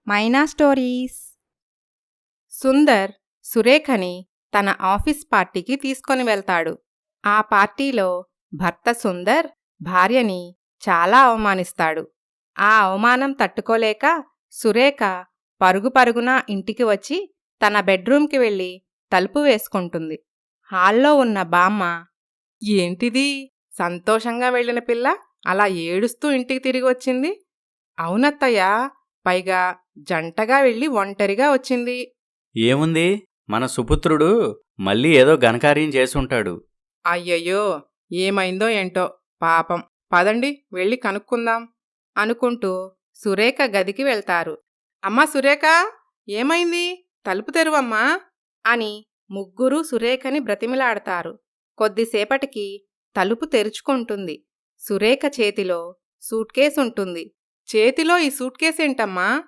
మైనా stories. Sundar సురేఖని తన office పార్టీకి తీసుకొని వెళ్తాడు. ఆ పార్టీలో భర్త సుందర్ భార్యని చాలా అవమానిస్తాడు. ఆ అవమానం తట్టుకోలేక సురేఖ పరుగు పరుగున ఇంటికి వచ్చి తన బెడ్రూంకి వెళ్ళి తలుపు వేసుకుంటుంది. హాల్లో ఉన్న బామ్మ, "ఏంటిది? సంతోషంగా వెళ్ళిన పిల్ల అలా ఏడుస్తూ ఇంటికి తిరిగి వచ్చింది?" "అవునత్తయ్యా, పైగా జంటగా వెళ్ళి ఒంటరిగా వచ్చింది." ఏముంది, మన సుపుత్రుడు మళ్ళీ ఏదో ఘనకార్యం చేసుంటాడు. "అయ్యయ్యో, ఏమైందో ఏంటో పాపం. పదండి వెళ్ళి కనుక్కుందాం" అనుకుంటూ సురేఖ గదికి వెళ్తారు. "అమ్మా సురేఖ, ఏమైంది? తలుపు తెరువమ్మా" అని ముగ్గురూ సురేఖని బ్రతిమిలాడతారు. కొద్దిసేపటికి తలుపు తెరుచుకుంటుంది. సురేఖ చేతిలో సూట్కేస్ ఉంటుంది. "చేతిలో ఈ సూట్కేసేంటమ్మా?"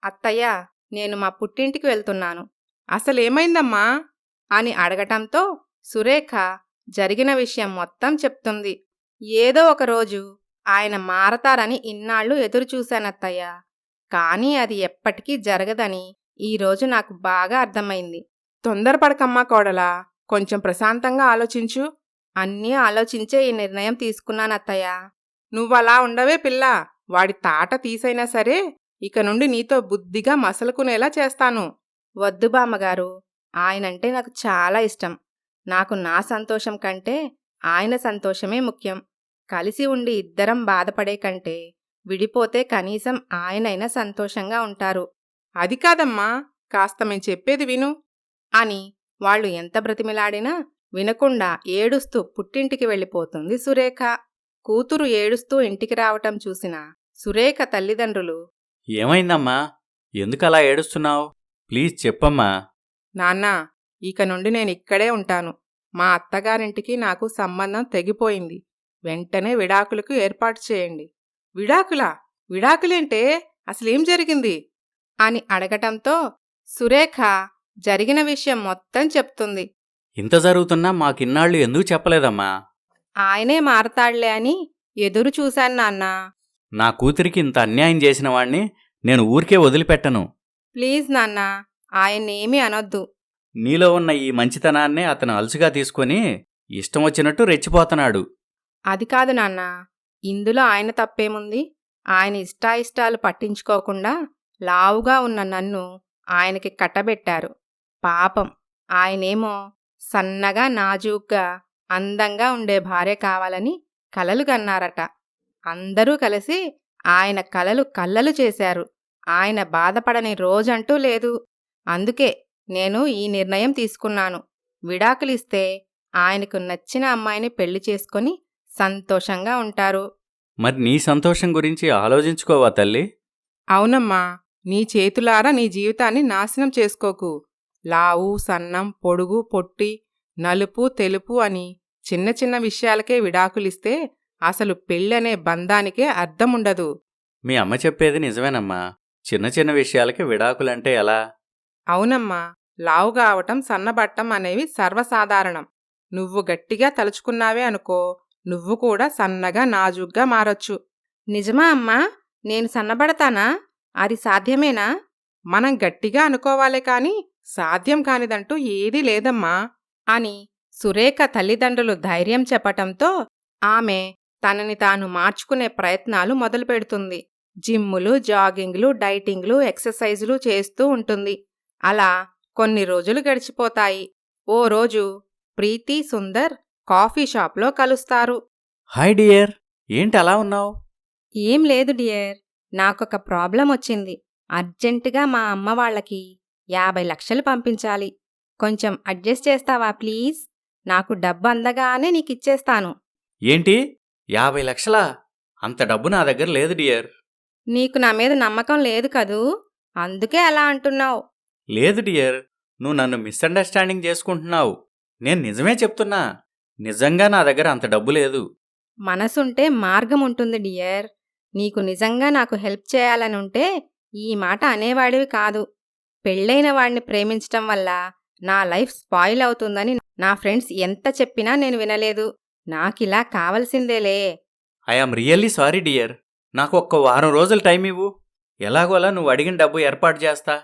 "అత్తయ్య, నేను మా పుట్టింటికి వెళ్తున్నాను." "అసలేమైందమ్మా?" అని అడగటంతో సురేఖ జరిగిన విషయం మొత్తం చెప్తుంది. "ఏదో ఒకరోజు ఆయన మారతారని ఇన్నాళ్ళు ఎదురుచూశానత్తయ్య. కానీ అది ఎప్పటికీ జరగదని ఈరోజు నాకు బాగా అర్థమైంది." "తొందరపడకమ్మా కోడలా, కొంచెం ప్రశాంతంగా ఆలోచించు." "అన్నీ ఆలోచించే ఈ నిర్ణయం తీసుకున్నానత్తయ్య." "నువ్వలా ఉండవే పిల్లా, వాడి తాట తీసైనా సరే ఇక నుండి నీతో బుద్ధిగా మసలుకునేలా చేస్తాను." "వద్దు బామ్మగారు, ఆయనంటే నాకు చాలా ఇష్టం. నాకు నా సంతోషం కంటే ఆయన సంతోషమే ముఖ్యం. కలిసి ఉండి ఇద్దరం బాధపడే కంటే విడిపోతే కనీసం ఆయనైనా సంతోషంగా ఉంటారు." "అది కాదమ్మా, కాస్త మేం చెప్పేది విను." అని వాళ్ళు ఎంత బ్రతిమిలాడినా వినకుండా ఏడుస్తూ పుట్టింటికి వెళ్ళిపోతుంది సురేఖ. కూతురు ఏడుస్తూ ఇంటికి రావటం చూసిన సురేఖ తల్లిదండ్రులు, ఏమైందమ్మా? ఎందుకలా ఏడుస్తున్నావు? ప్లీజ్ చెప్పమ్మా. "నాన్నా, ఇక నుండి నేనిక్కడే ఉంటాను. మా అత్తగారింటికి నాకు సంబంధం తెగిపోయింది. వెంటనే విడాకులకు ఏర్పాటు చేయండి." "విడాకులా? విడాకులేంటే? అసలేం జరిగింది?" అని అడగటంతో సురేఖ జరిగిన విషయం మొత్తం చెప్తుంది. ఇంత జరుగుతున్నా మాకిన్నాళ్ళు ఎందుకు చెప్పలేదమ్మా? "ఆయనే మారతాడులే అని ఎదురు చూశాను నాన్నా. నా కూతురికి ఇంత అన్యాయం చేసిన వాణ్ణి నేను ఊరికే వదిలిపెట్టను. ప్లీజ్ నాన్నా, ఆయన్నేమీ అనొద్దు." నీలో ఉన్న ఈ మంచితనాన్నే అతను అలుసుగా తీసుకొని ఇష్టం వచ్చినట్టు రెచ్చిపోతున్నాడు. "అది కాదు నాన్నా, ఇందులో ఆయన తప్పేముంది? ఆయన ఇష్టాయిష్టాలు పట్టించుకోకుండా లావుగా ఉన్న నన్ను ఆయనకి కట్టబెట్టారు. పాపం, ఆయనేమో సన్నగా నాజూగ్గా అందంగా ఉండే భార్య కావాలని కలలు కన్నారట. అందరూ కలిసి ఆయన కలలు కల్లలు చేశారు. ఆయన బాధపడని రోజంటూ లేదు. అందుకే నేను ఈ నిర్ణయం తీసుకున్నాను. విడాకులిస్తే ఆయనకు నచ్చిన అమ్మాయిని పెళ్లి చేసుకొని సంతోషంగా ఉంటారు." మరి నీ సంతోషం గురించి ఆలోచించుకోవా తల్లి? "అవునమ్మా, నీ చేతులారా నీ జీవితాన్ని నాశనం చేసుకోకు. లావు, సన్నం, పొడుగు, పొట్టి, నలుపు, తెలుపు అని చిన్న చిన్న విషయాలకే విడాకులిస్తే అసలు పెళ్ళనే బంధానికే అర్థముండదు." మీ అమ్మ చెప్పేది నిజమేనమ్మా. చిన్న చిన్న విషయాలకి విడాకులంటే ఎలా? "అవునమ్మా, లావుగా అవటం, సన్నబట్టం అనేవి సర్వసాధారణం. నువ్వు గట్టిగా తలుచుకున్నావే అనుకో, నువ్వు కూడా సన్నగా నాజూగ్గా మారొచ్చు." "నిజమా అమ్మా? నేను సన్నబడతానా? అది సాధ్యమేనా?" "మనం గట్టిగా అనుకోవాలే కాని సాధ్యం కానిదంటూ ఏదీ లేదమ్మా." అని సురేఖ తల్లిదండ్రులు ధైర్యం చెప్పటంతో ఆమె తనని తాను మార్చుకునే ప్రయత్నాలు మొదలుపెడుతుంది. జిమ్ములు, జాగింగ్లు, డైటింగ్లు, ఎక్సర్సైజులు చేస్తూ ఉంటుంది. అలా కొన్ని రోజులు గడిచిపోతాయి. ఓ రోజు ప్రీతి, సుందర్ కాఫీ షాప్లో కలుస్తారు. హాయ్ డియర్, ఏంటి అలా ఉన్నావు? "ఏం లేదు డియర్, నాకొక ప్రాబ్లం వచ్చింది. అర్జెంటుగా మా అమ్మ వాళ్ళకి 50 లక్షలు పంపించాలి. కొంచెం అడ్జస్ట్ చేస్తావా ప్లీజ్? నాకు డబ్బు అందగానే నీకిచ్చేస్తాను." ఏంటి, 50 లక్షలా? అంత డబ్బు నా దగ్గర లేదు డియర్. "నీకు నా మీద నమ్మకం లేదు కదూ, అందుకే అలా అంటున్నావు." లేదు డియర్, నువ్వు నన్ను మిస్అండర్స్టాండింగ్ చేసుకుంటున్నావు. నేను నిజమే చెప్తున్నా. నిజంగా నా దగ్గర అంత డబ్బు లేదు. "మనసుంటే మార్గం ఉంటుంది డియర్. నీకు నిజంగా నాకు హెల్ప్ చేయాలనుంటే ఈ మాట అనేవాడివి కాదు. పెళ్ళైన వాడిని ప్రేమించటం వల్ల నా లైఫ్ స్పాయిల్ అవుతుందని నా ఫ్రెండ్స్ ఎంత చెప్పినా నేను వినలేదు. నాకిలా కావలసిందేలే." I am really sorry dear. నాకు ఒక్క వారం రోజులు టైం ఇవ్వు. ఎలాగోలా నువ్వు అడిగిన డబ్బు ఏర్పాటు చేస్తా.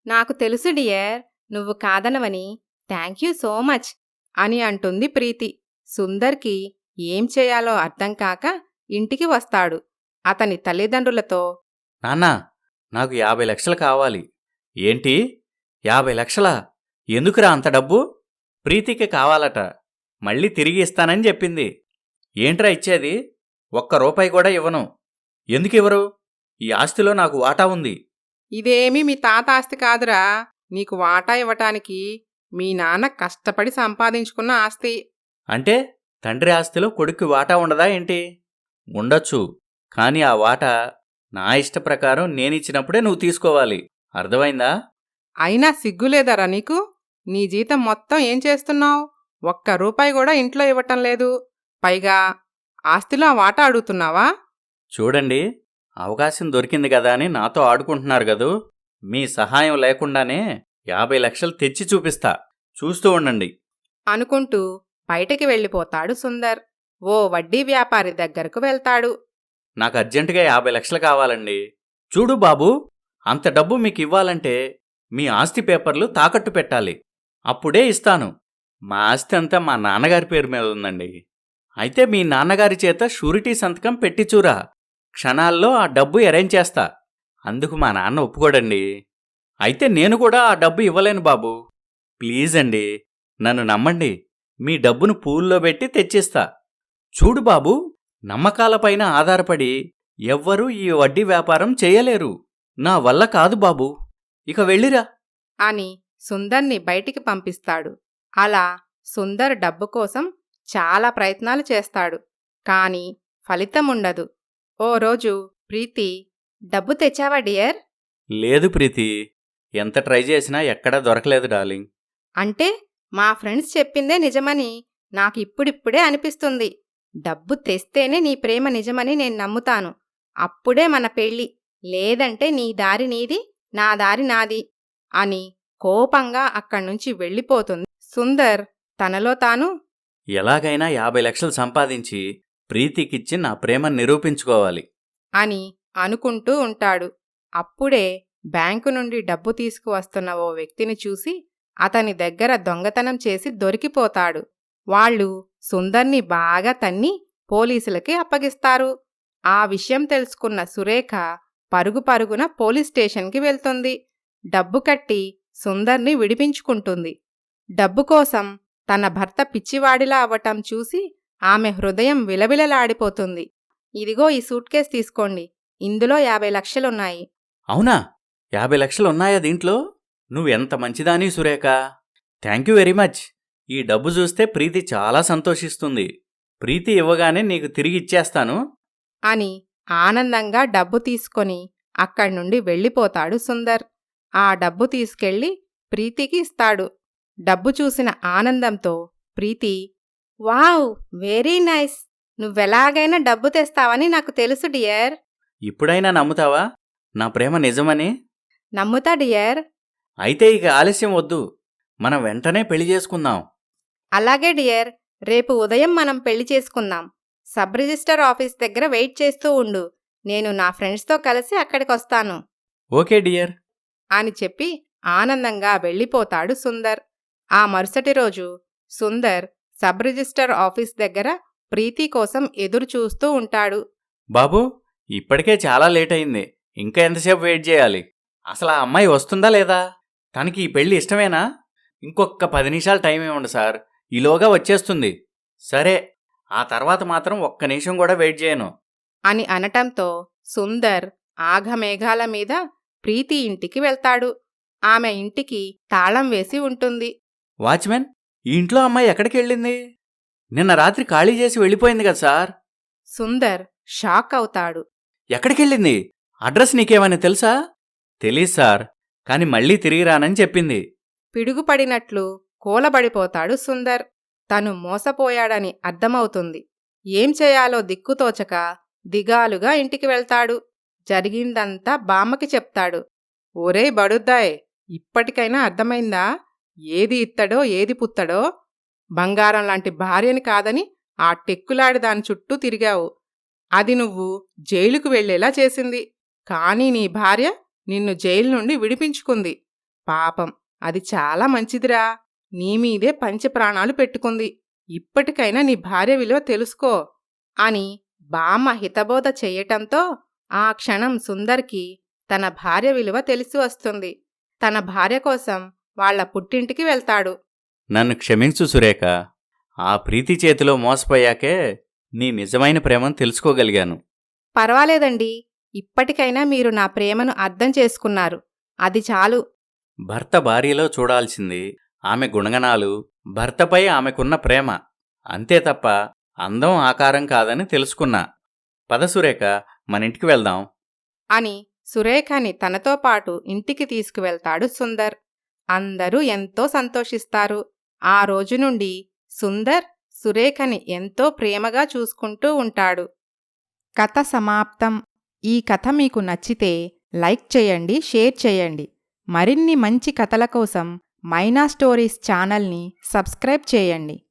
నాకు తెలుసు డియర్, నువ్వు కాదనవని. థ్యాంక్ యూ సో మచ్ అని అంటుంది ప్రీతి. సుందర్కి ఏం చేయాలో అర్థం కాక ఇంటికి వస్తాడు. అతని తల్లిదండ్రులతో, నాన్నా, నాకు 50 లక్షలు కావాలి. ఏంటి? 50 లక్షలా? ఎందుకురా అంత డబ్బు? ప్రీతికి కావాలట. మళ్ళీ తిరిగి ఇస్తానని చెప్పింది. ఏంట్రా ఇచ్చేది? ఒక్క రూపాయి కూడా ఇవ్వను. ఎందుకివ్వరు? ఈ ఆస్తిలో నాకు వాటా ఉంది. ఇదేమీ మీ తాత ఆస్తి కాదురా. నీకు వాటా ఇవ్వటానికి మీ నాన్న కష్టపడి సంపాదించుకున్న ఆస్తి. అంటే తండ్రి ఆస్తిలో కొడుక్కి వాటా ఉండదా ఏంటి? ఉండొచ్చు, కానీ ఆ వాటా నా ఇష్ట ప్రకారం నేనిచ్చినప్పుడే నువ్వు తీసుకోవాలి. అర్థమైందా? అయినా సిగ్గులేదరా నీకు? నీ జీతం మొత్తం ఏం చేస్తున్నావు? ఒక్క రూపాయి కూడా ఇంట్లో ఇవ్వటం లేదు. పైగా ఆస్తిలో ఆ వాటా అడుగుతున్నావా? చూడండి, అవకాశం దొరికింది కదా అని నాతో ఆడుకుంటున్నారు గదూ. మీ సహాయం లేకుండానే 50 లక్షలు తెచ్చి చూపిస్తా. చూస్తూ ఉండండి అనుకుంటూ బయటికి వెళ్ళిపోతాడు సుందర్. ఓ వడ్డీ వ్యాపారి దగ్గరకు వెళ్తాడు. నాకు అర్జెంటుగా 50 లక్షలు కావాలండి. చూడు బాబూ, అంత డబ్బు మీకు ఇవ్వాలంటే మీ ఆస్తి పేపర్లు తాకట్టు పెట్టాలి. అప్పుడే ఇస్తాను. మా ఆస్తి అంతా మా నాన్నగారి పేరు మీద ఉందండి. అయితే మీ నాన్నగారి చేత షూరిటీ సంతకం పెట్టిచూరా. క్షణాల్లో ఆ డబ్బు అరేంజ్ చేస్తా. అందుకు మా నాన్న ఒప్పుకోడండి. అయితే నేను కూడా ఆ డబ్బు ఇవ్వలేను బాబూ. ప్లీజ్ అండి, నన్ను నమ్మండి. మీ డబ్బును పూల్లో పెట్టి తెచ్చిస్తా. చూడు బాబూ, నమ్మకాలపైన ఆధారపడి ఎవ్వరూ ఈ వడ్డీ వ్యాపారం చేయలేరు. నా వల్ల కాదు బాబూ. ఇక వెళ్ళిరా అని సుందర్ని బయటికి పంపిస్తాడు. అలా సుందర్ డబ్బు కోసం చాలా ప్రయత్నాలు చేస్తాడు. కాని ఫలితముండదు. ఓ రోజు ప్రీతి, డబ్బు తెచ్చావా డియర్? లేదు ప్రీతి, ఎంత ట్రై చేసినా ఎక్కడా దొరకలేదు డార్లింగ్. అంటే మా ఫ్రెండ్స్ చెప్పిందే నిజమని నాకు ఇప్పుడిప్పుడే అనిపిస్తుంది. డబ్బు తెస్తేనే నీ ప్రేమ నిజమని నేను నమ్ముతాను. అప్పుడే మన పెళ్ళి. లేదంటే నీ దారి నీది, నా దారి నాది అని కోపంగా అక్కడ్నుంచి వెళ్ళిపోతుంది. సుందర్ తనలో తాను, ఎలాగైనా 50 లక్షలు సంపాదించి ప్రీతికిచ్చి నా ప్రేమను నిరూపించుకోవాలి అని అనుకుంటూ ఉంటాడు. అప్పుడే బ్యాంకు నుండి డబ్బు తీసుకువస్తున్న ఓ వ్యక్తిని చూసి అతని దగ్గర దొంగతనం చేసి దొరికిపోతాడు. వాళ్ళు సుందర్ని బాగా తన్ని పోలీసులకి అప్పగిస్తారు. ఆ విషయం తెలుసుకున్న సురేఖ పరుగు పరుగున పోలీస్ స్టేషన్కి వెళ్తుంది. డబ్బు కట్టి సుందర్ని విడిపించుకుంటుంది. డబ్బు కోసం తన భర్త పిచ్చివాడిలా అవ్వటం చూసి ఆమె హృదయం విలవిలలాడిపోతుంది. ఇదిగో ఈ సూట్ కేస్ తీసుకోండి. ఇందులో 50 లక్షలున్నాయి. అవునా? 50 లక్షలు ఉన్నాయా దీంట్లో? నువ్వెంత మంచిదాని Surekha. Thank you very much. ఈ డబ్బు చూస్తే ప్రీతి చాలా సంతోషిస్తుంది. ప్రీతి ఇవ్వగానే నీకు తిరిగి ఇచ్చేస్తాను అని ఆనందంగా డబ్బు తీసుకొని అక్కడ్నుండి వెళ్ళిపోతాడు సుందర్. ఆ డబ్బు తీసుకెళ్లి ప్రీతికి ఇస్తాడు. డబ్బు చూసిన ఆనందంతో ప్రీతి, వావ్, వెరీ నైస్. నువ్వెలాగైనా డబ్బు తెస్తావని నాకు తెలుసు డియర్. ఇప్పుడైనా నమ్ముతావా నా ప్రేమ నిజమని? నమ్ముతా డియర్. అయితే ఇక ఆలస్యం వద్దు, మనం వెంటనే పెళ్లి చేసుకుందాం. అలాగే డియర్, రేపు ఉదయం మనం పెళ్లి చేసుకుందాం. సబ్ రిజిస్టర్ ఆఫీస్ దగ్గర వెయిట్ చేస్తూ ఉండు. నేను నా ఫ్రెండ్స్తో కలిసి అక్కడికొస్తాను ఓకే డియర్ అని చెప్పి ఆనందంగా వెళ్ళిపోతాడు సుందర్. ఆ మరుసటి రోజు సుందర్ సబ్ రిజిస్టర్ ఆఫీస్ దగ్గర ప్రీతి కోసం ఎదురు చూస్తూ ఉంటాడు. బాబూ, ఇప్పటికే చాలా లేట్ అయింది. ఇంకా ఎంతసేపు వెయిట్ చేయాలి? అసలు ఆ అమ్మాయి వస్తుందా లేదా? తనకి ఈ పెళ్లి ఇష్టమేనా? ఇంకొక 10 నిమిషాలు టైం ఇవ్వండి సార్, ఈలోగా వచ్చేస్తుంది. సరే, ఆ తర్వాత మాత్రం ఒక్క నిమిషం కూడా వెయిట్ చేయను అని అనటంతో సుందర్ ఆఘమేఘాల మీద ప్రీతి ఇంటికి వెళ్తాడు. ఆమె ఇంటికి తాళం వేసి ఉంటుంది. వాచ్మెన్, ఈ ఇంట్లో అమ్మాయి ఎక్కడికి వెళ్ళింది? నిన్న రాత్రి ఖాళీ చేసి వెళ్ళిపోయింది కదా సార్. సుందర్ షాక్ అవుతాడు. ఎక్కడికెళ్ళింది? అడ్రస్ నీకేమైనా తెలుసా? తెలీదు సార్, కాని మళ్ళీ తిరిగి రానని చెప్పింది. పిడుగుపడినట్లు కూలబడిపోతాడు సుందర్. తను మోసపోయాడని అర్థమవుతుంది. ఏం చేయాలో దిక్కుతోచక దిగాలుగా ఇంటికి వెళ్తాడు. జరిగిందంతా బామ్మకి చెప్తాడు. ఒరేయ్ బడుద్దాయ్, ఇప్పటికైనా అర్థమైందా? ఏది ఇత్తడో ఏది పుత్తడో? బంగారం లాంటి భార్యని కాదని ఆ టెక్కులాడి దాని చుట్టూ తిరిగావు. అది నువ్వు జైలుకు వెళ్లేలా చేసింది. కానీ నీ భార్య నిన్ను జైలు నుండి విడిపించుకుంది. పాపం, అది చాలా మంచిదిరా. నీమీదే పంచప్రాణాలు పెట్టుకుంది. ఇప్పటికైనా నీ భార్య విలువ తెలుసుకో అని బామ్మ హితబోధ చెయ్యటంతో ఆ క్షణం సుందర్కి తన భార్య విలువ తెలిసి వస్తుంది. తన భార్య కోసం వాళ్ల పుట్టింటికి వెళ్తాడు. నన్ను క్షమించు సురేఖ. ఆ ప్రీతి చేతిలో మోసపోయాకే నీ నిజమైన ప్రేమను తెలుసుకోగలిగాను. పర్వాలేదండి, ఇప్పటికైనా మీరు నా ప్రేమను అర్థం చేసుకున్నారు. అది చాలు. భర్త భార్యలో చూడాల్సింది ఆమె గుణగణాలు, భర్తపై ఆమెకున్న ప్రేమ. అంతే తప్ప అందం ఆకారం కాదని తెలుసుకున్నా. పద సురేఖ, మనింటికి వెళ్దాం అని సురేఖని తనతో పాటు ఇంటికి తీసుకువెళ్తాడు సుందర్. అందరూ ఎంతో సంతోషిస్తారు. ఆ రోజు నుండి సుందర్ సురేఖని ఎంతో ప్రేమగా చూసుకుంటూ ఉంటాడు. కథ సమాప్తం. ఈ కథ మీకు నచ్చితే లైక్ చేయండి, షేర్ చేయండి. మరిన్ని మంచి కథల కోసం మైనా స్టోరీస్ ఛానల్ని సబ్స్క్రైబ్ చేయండి.